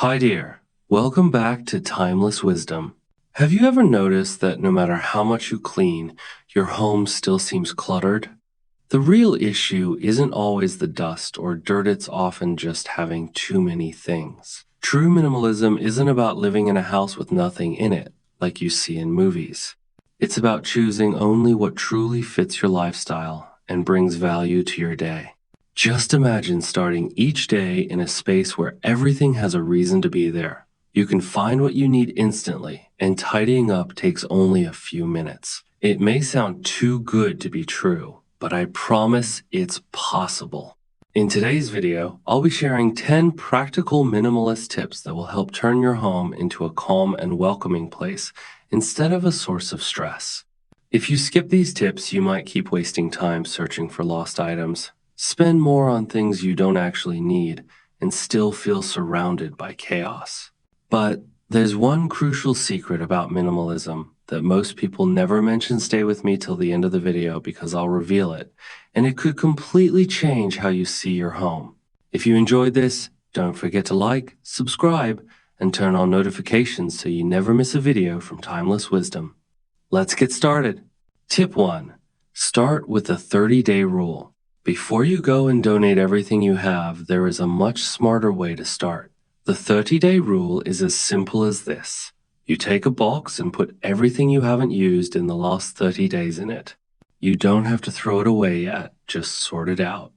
Hi dear, welcome back to Timeless Wisdom. Have you ever noticed that no matter how much you clean, your home still seems cluttered? The real issue isn't always the dust or dirt, it's often just having too many things. True minimalism isn't about living in a house with nothing in it, like you see in movies. It's about choosing only what truly fits your lifestyle and brings value to your day. Just imagine starting each day in a space where everything has a reason to be there. You can find what you need instantly, and tidying up takes only a few minutes. It may sound too good to be true, but I promise it's possible. In today's video, I'll be sharing 10 practical minimalist tips that will help turn your home into a calm and welcoming place instead of a source of stress. If you skip these tips, you might keep wasting time searching for lost items, spend more on things you don't actually need, and still feel surrounded by chaos. But there's one crucial secret about minimalism that most people never mention. Stay with me till the end of the video because I'll reveal it, and it could completely change how you see your home. If you enjoyed this, don't forget to like, subscribe, and turn on notifications so you never miss a video from Timeless Wisdom. Let's get started. Tip 1. Start with the 30-day rule. Before you go and donate everything you have, there is a much smarter way to start. The 30-day rule is as simple as this. You take a box and put everything you haven't used in the last 30 days in it. You don't have to throw it away yet, just sort it out.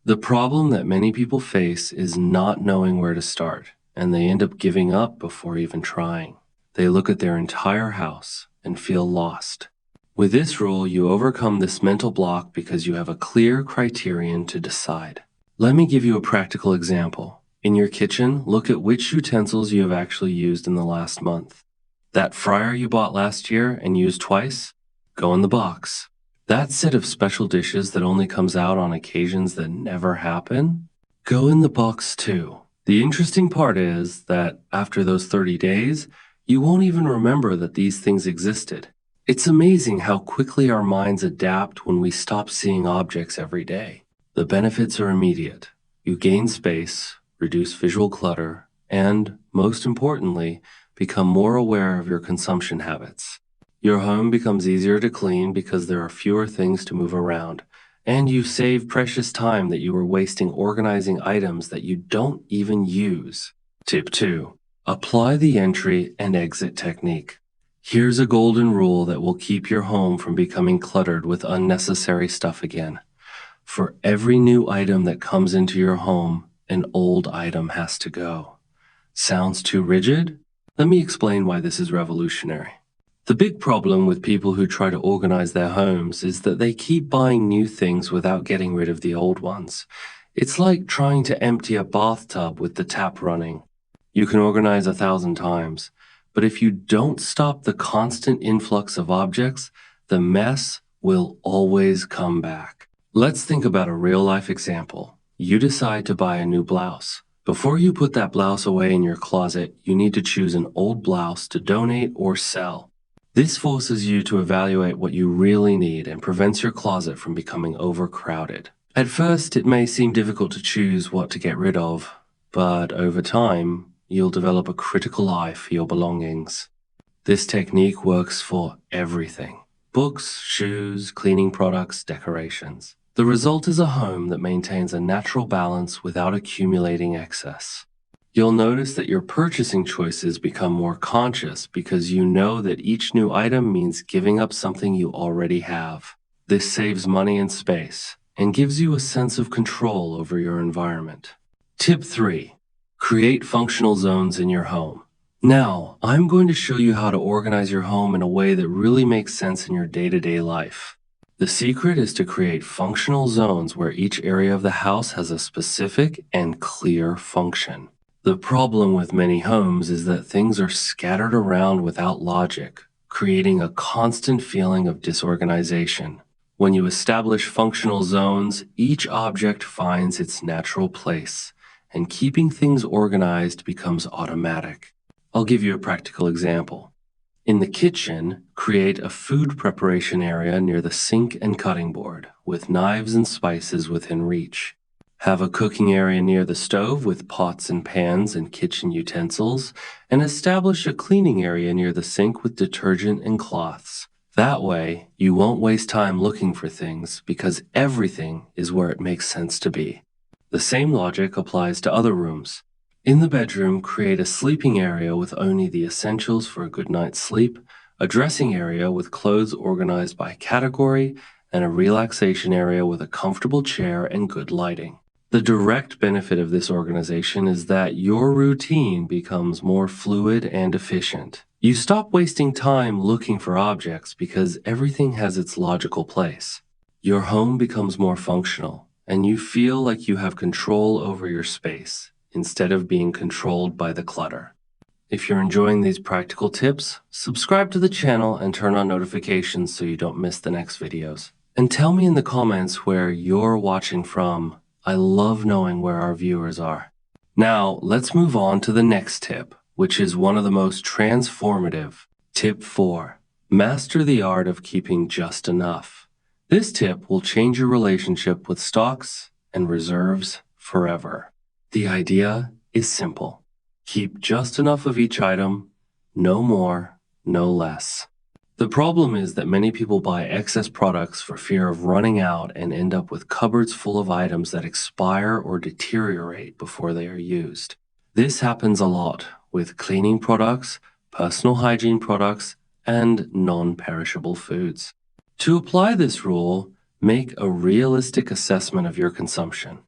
The problem that many people face is not knowing where to start, and they end up giving up before even trying. They look at their entire house and feel lost. With this rule, you overcome this mental block because you have a clear criterion to decide. Let me give you a practical example. In your kitchen, look at which utensils you have actually used in the last month. That fryer you bought last year and used twice? Go in the box. That set of special dishes that only comes out on occasions that never happen? Go in the box too. The interesting part is that after those 30 days, you won't even remember that these things existed. It's amazing how quickly our minds adapt when we stop seeing objects every day. The benefits are immediate. You gain space, reduce visual clutter, and, most importantly, become more aware of your consumption habits. Your home becomes easier to clean because there are fewer things to move around, and you save precious time that you were wasting organizing items that you don't even use. Tip 2. Apply the entry and exit technique. Here's a golden rule that will keep your home from becoming cluttered with unnecessary stuff again. For every new item that comes into your home, an old item has to go. Sounds too rigid? Let me explain why this is revolutionary. The big problem with people who try to organize their homes is that they keep buying new things without getting rid of the old ones. It's like trying to empty a bathtub with the tap running. You can organize 1,000 times, but if you don't stop the constant influx of objects, the mess will always come back. Let's think about a real-life example. You decide to buy a new blouse. Before you put that blouse away in your closet, you need to choose an old blouse to donate or sell. This forces you to evaluate what you really need and prevents your closet from becoming overcrowded. At first, it may seem difficult to choose what to get rid of, but over time, you'll develop a critical eye for your belongings. This technique works for everything: books, shoes, cleaning products, decorations. The result is a home that maintains a natural balance without accumulating excess. You'll notice that your purchasing choices become more conscious because you know that each new item means giving up something you already have. This saves money and space and gives you a sense of control over your environment. Tip 3. Create functional zones in your home. Now, I'm going to show you how to organize your home in a way that really makes sense in your day-to-day life. The secret is to create functional zones where each area of the house has a specific and clear function. The problem with many homes is that things are scattered around without logic, creating a constant feeling of disorganization. When you establish functional zones, each object finds its natural place, and keeping things organized becomes automatic. I'll give you a practical example. In the kitchen, create a food preparation area near the sink and cutting board, with knives and spices within reach. Have a cooking area near the stove with pots and pans and kitchen utensils, and establish a cleaning area near the sink with detergent and cloths. That way, you won't waste time looking for things because everything is where it makes sense to be. The same logic applies to other rooms. In the bedroom, create a sleeping area with only the essentials for a good night's sleep, a dressing area with clothes organized by category, and a relaxation area with a comfortable chair and good lighting. The direct benefit of this organization is that your routine becomes more fluid and efficient. You stop wasting time looking for objects because everything has its logical place. Your home becomes more functional, and you feel like you have control over your space instead of being controlled by the clutter. If you're enjoying these practical tips, subscribe to the channel and turn on notifications so you don't miss the next videos. And tell me in the comments where you're watching from. I love knowing where our viewers are. Now, let's move on to the next tip, which is one of the most transformative. Tip 4. Master the art of keeping just enough. This tip will change your relationship with stocks and reserves forever. The idea is simple. Keep just enough of each item, no more, no less. The problem is that many people buy excess products for fear of running out and end up with cupboards full of items that expire or deteriorate before they are used. This happens a lot with cleaning products, personal hygiene products, and non-perishable foods. To apply this rule, make a realistic assessment of your consumption.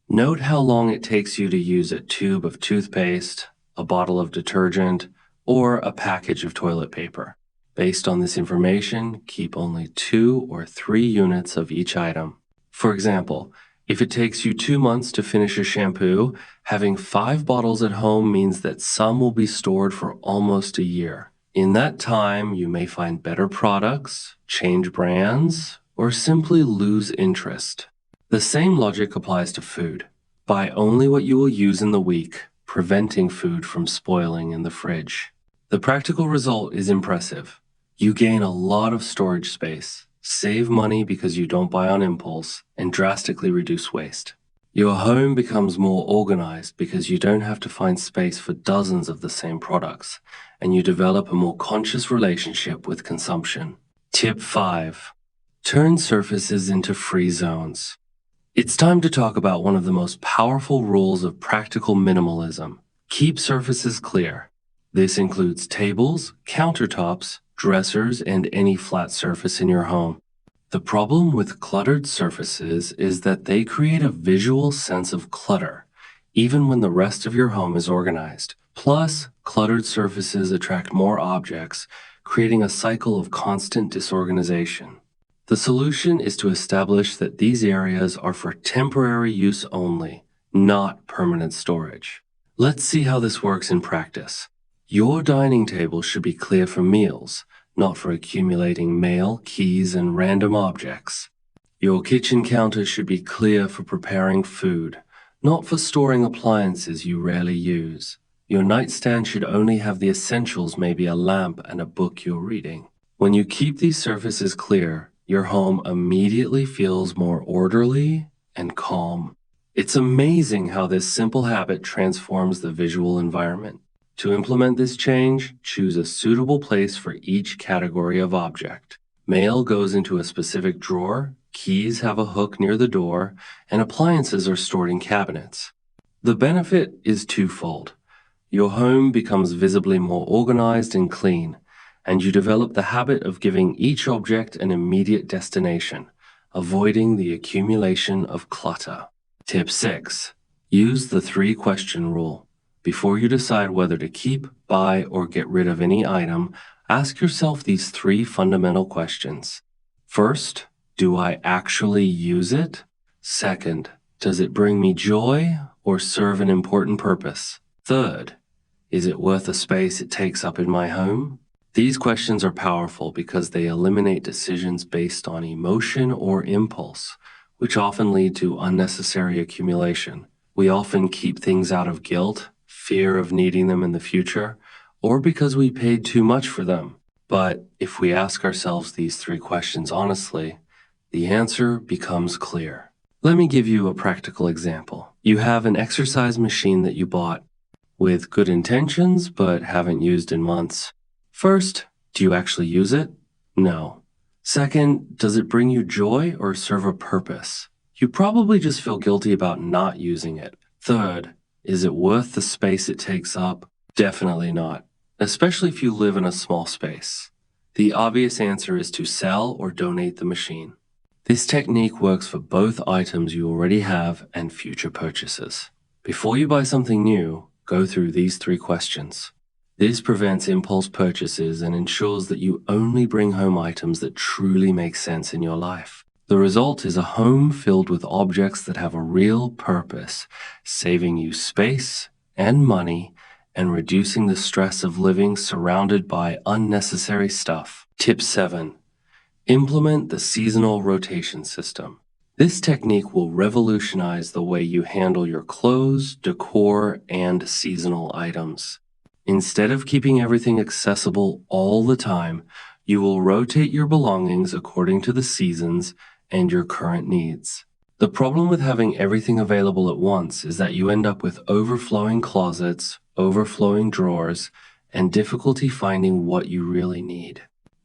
Note how long it takes you to use a tube of toothpaste, a bottle of detergent, or a package of toilet paper. Based on this information, keep only 2 or 3 units of each item. For example, if it takes you 2 months to finish a shampoo, having 5 bottles at home means that some will be stored for almost a year. In that time, you may find better products, change brands, or simply lose interest. The same logic applies to food. Buy only what you will use in the week, preventing food from spoiling in the fridge. The practical result is impressive. You gain a lot of storage space, save money because you don't buy on impulse, and drastically reduce waste. Your home becomes more organized because you don't have to find space for dozens of the same products, and you develop a more conscious relationship with consumption. Tip 5. Turn surfaces into free zones. It's time to talk about one of the most powerful rules of practical minimalism. Keep surfaces clear. This includes tables, countertops, dressers, and any flat surface in your home. The problem with cluttered surfaces is that they create a visual sense of clutter, even when the rest of your home is organized. Plus, cluttered surfaces attract more objects, creating a cycle of constant disorganization. The solution is to establish that these areas are for temporary use only, not permanent storage. Let's see how this works in practice. Your dining table should be clear for meals, not for accumulating mail, keys, and random objects. Your kitchen counter should be clear for preparing food, not for storing appliances you rarely use. Your nightstand should only have the essentials, maybe a lamp and a book you're reading. When you keep these surfaces clear, your home immediately feels more orderly and calm. It's amazing how this simple habit transforms the visual environment. To implement this change, choose a suitable place for each category of object. Mail goes into a specific drawer, keys have a hook near the door, and appliances are stored in cabinets. The benefit is twofold. Your home becomes visibly more organized and clean, and you develop the habit of giving each object an immediate destination, avoiding the accumulation of clutter. Tip 6. Use the 3-question rule. Before you decide whether to keep, buy, or get rid of any item, ask yourself these 3 fundamental questions. First, do I actually use it? Second, does it bring me joy or serve an important purpose? Third, is it worth the space it takes up in my home? These questions are powerful because they eliminate decisions based on emotion or impulse, which often lead to unnecessary accumulation. We often keep things out of guilt, fear of needing them in the future, or because we paid too much for them. But if we ask ourselves these 3 questions honestly, the answer becomes clear. Let me give you a practical example. You have an exercise machine that you bought with good intentions but haven't used in months. First, do you actually use it? No. Second, does it bring you joy or serve a purpose? You probably just feel guilty about not using it. Third, is it worth the space it takes up? Definitely not, especially if you live in a small space. The obvious answer is to sell or donate the machine. This technique works for both items you already have and future purchases. Before you buy something new, go through these 3 questions. This prevents impulse purchases and ensures that you only bring home items that truly make sense in your life. The result is a home filled with objects that have a real purpose, saving you space and money and reducing the stress of living surrounded by unnecessary stuff. Tip 7. Implement the seasonal rotation system. This technique will revolutionize the way you handle your clothes, decor, and seasonal items. Instead of keeping everything accessible all the time, you will rotate your belongings according to the seasons and your current needs. The problem with having everything available at once is that you end up with overflowing closets, overflowing drawers, and difficulty finding what you really need.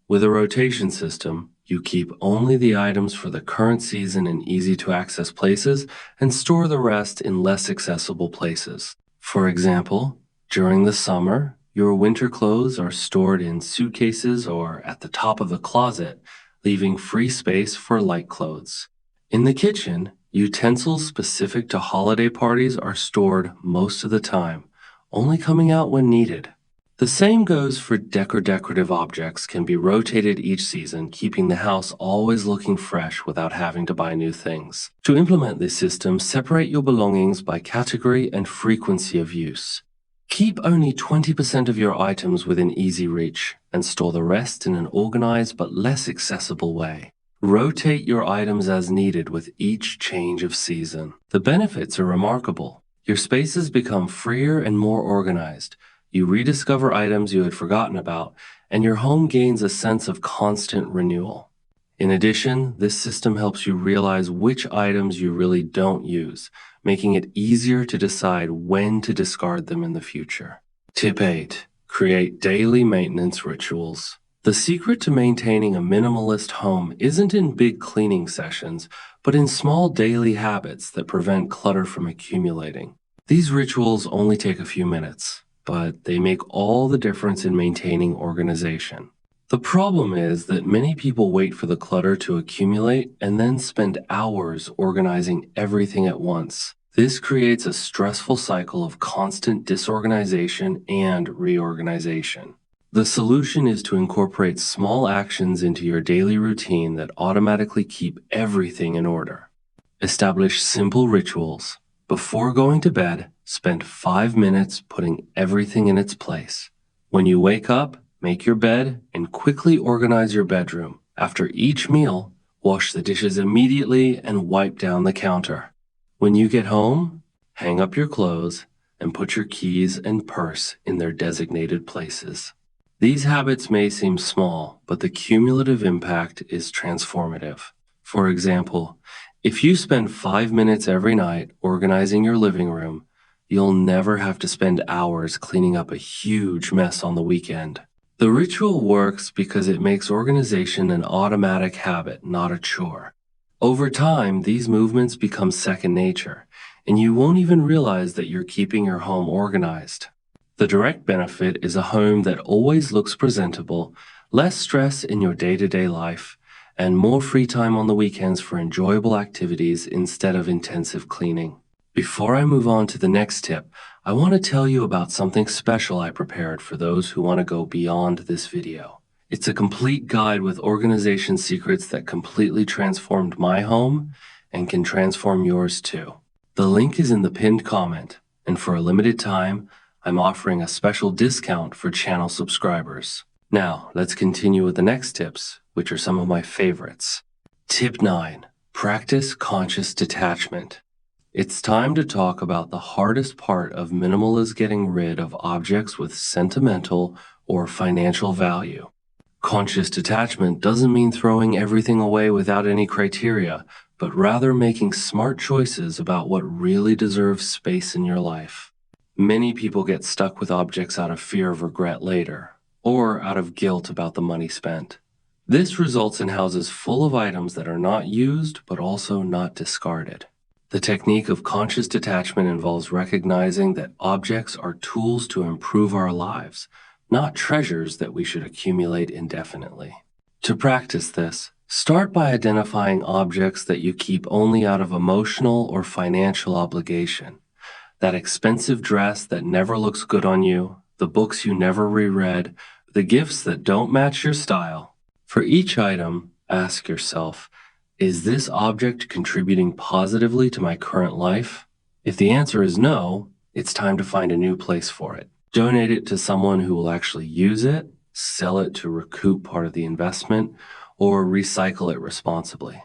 With a rotation system, you keep only the items for the current season in easy-to-access places and store the rest in less accessible places. For example, during the summer, your winter clothes are stored in suitcases or at the top of the closet, leaving free space for light clothes. In the kitchen, utensils specific to holiday parties are stored most of the time, only coming out when needed. The same goes for decorative objects can be rotated each season, keeping the house always looking fresh without having to buy new things. To implement this system, separate your belongings by category and frequency of use. Keep only 20% of your items within easy reach and store the rest in an organized but less accessible way. Rotate your items as needed with each change of season. The benefits are remarkable. Your spaces become freer and more organized. You rediscover items you had forgotten about, and your home gains a sense of constant renewal. In addition, this system helps you realize which items you really don't use, making it easier to decide when to discard them in the future. Tip 8. Create daily maintenance rituals. The secret to maintaining a minimalist home isn't in big cleaning sessions, but in small daily habits that prevent clutter from accumulating. These rituals only take a few minutes, but they make all the difference in maintaining organization. The problem is that many people wait for the clutter to accumulate and then spend hours organizing everything at once. This creates a stressful cycle of constant disorganization and reorganization. The solution is to incorporate small actions into your daily routine that automatically keep everything in order. Establish simple rituals. Before going to bed, spend 5 minutes putting everything in its place. When you wake up, make your bed and quickly organize your bedroom. After each meal, wash the dishes immediately and wipe down the counter. When you get home, hang up your clothes and put your keys and purse in their designated places. These habits may seem small, but the cumulative impact is transformative. For example, if you spend 5 minutes every night organizing your living room, you'll never have to spend hours cleaning up a huge mess on the weekend. The ritual works because it makes organization an automatic habit, not a chore. Over time, these movements become second nature, and you won't even realize that you're keeping your home organized. The direct benefit is a home that always looks presentable, less stress in your day-to-day life, and more free time on the weekends for enjoyable activities instead of intensive cleaning. Before I move on to the next tip, I want to tell you about something special I prepared for those who want to go beyond this video. It's a complete guide with organization secrets that completely transformed my home and can transform yours too. The link is in the pinned comment, and for a limited time, I'm offering a special discount for channel subscribers. Now, let's continue with the next tips, which are some of my favorites. Tip 9. Practice conscious detachment. It's time to talk about the hardest part of minimalism: getting rid of objects with sentimental or financial value. Conscious detachment doesn't mean throwing everything away without any criteria, but rather making smart choices about what really deserves space in your life. Many people get stuck with objects out of fear of regret later, or out of guilt about the money spent. This results in houses full of items that are not used but also not discarded. The technique of conscious detachment involves recognizing that objects are tools to improve our lives, not treasures that we should accumulate indefinitely. To practice this, start by identifying objects that you keep only out of emotional or financial obligation. That expensive dress that never looks good on you, the books you never reread, the gifts that don't match your style. For each item, ask yourself, is this object contributing positively to my current life? If the answer is no, it's time to find a new place for it. Donate it to someone who will actually use it, sell it to recoup part of the investment, or recycle it responsibly.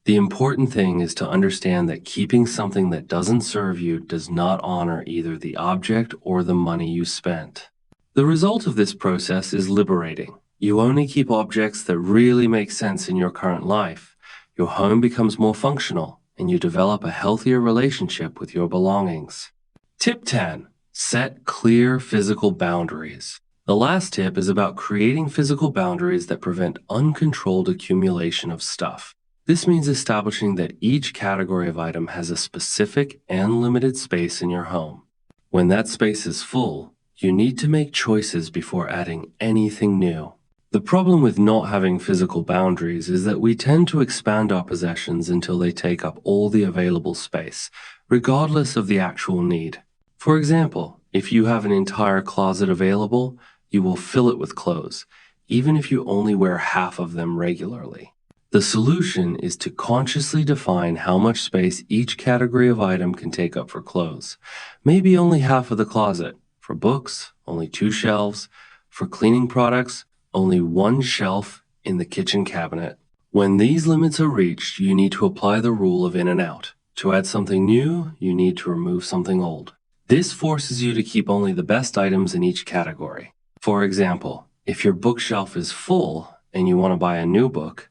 The important thing is to understand that keeping something that doesn't serve you does not honor either the object or the money you spent. The result of this process is liberating. You only keep objects that really make sense in your current life. Your home becomes more functional, and you develop a healthier relationship with your belongings. Tip 10. Set clear physical boundaries. The last tip is about creating physical boundaries that prevent uncontrolled accumulation of stuff. This means establishing that each category of item has a specific and limited space in your home. When that space is full, you need to make choices before adding anything new. The problem with not having physical boundaries is that we tend to expand our possessions until they take up all the available space, regardless of the actual need. For example, if you have an entire closet available, you will fill it with clothes, even if you only wear half of them regularly. The solution is to consciously define how much space each category of item can take up for clothes. Maybe only half of the closet. For books, only 2 shelves. For cleaning products, only 1 shelf in the kitchen cabinet. When these limits are reached, you need to apply the rule of in and out. To add something new, you need to remove something old. This forces you to keep only the best items in each category. For example, if your bookshelf is full and you want to buy a new book,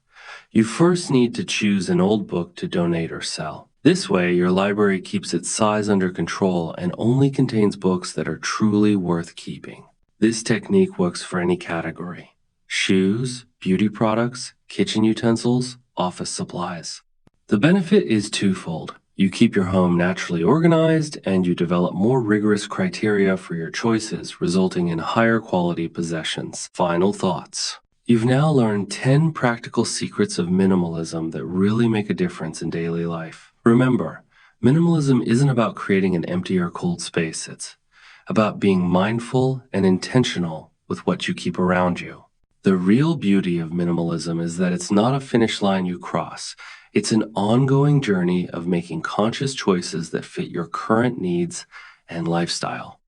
you first need to choose an old book to donate or sell. This way, your library keeps its size under control and only contains books that are truly worth keeping. This technique works for any category: shoes, beauty products, kitchen utensils, office supplies. The benefit is twofold. You keep your home naturally organized, and you develop more rigorous criteria for your choices, resulting in higher quality possessions. Final thoughts. You've now learned 10 practical secrets of minimalism that really make a difference in daily life. Remember, minimalism isn't about creating an empty or cold space. It's about being mindful and intentional with what you keep around you. The real beauty of minimalism is that it's not a finish line you cross. It's an ongoing journey of making conscious choices that fit your current needs and lifestyle.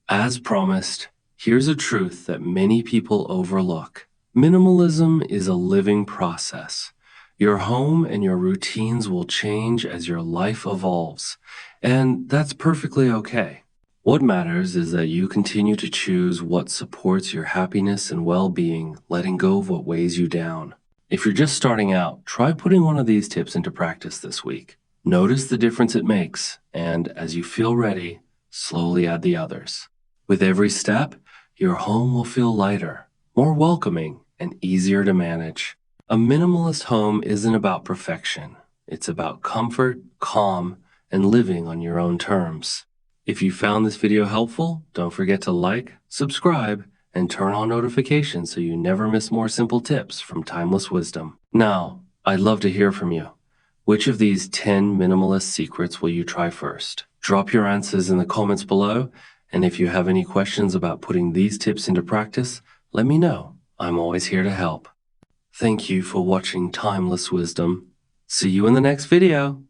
As promised, here's a truth that many people overlook. Minimalism is a living process. Your home and your routines will change as your life evolves, and that's perfectly okay. What matters is that you continue to choose what supports your happiness and well-being, letting go of what weighs you down. If you're just starting out, try putting one of these tips into practice this week. Notice the difference it makes, and as you feel ready, slowly add the others. With every step, your home will feel lighter, more welcoming, and easier to manage. A minimalist home isn't about perfection. It's about comfort, calm, and living on your own terms. If you found this video helpful, don't forget to like, subscribe, and turn on notifications so you never miss more simple tips from Timeless Wisdom. Now, I'd love to hear from you. Which of these 10 minimalist secrets will you try first? Drop your answers in the comments below, and if you have any questions about putting these tips into practice, let me know. I'm always here to help. Thank you for watching Timeless Wisdom. See you in the next video.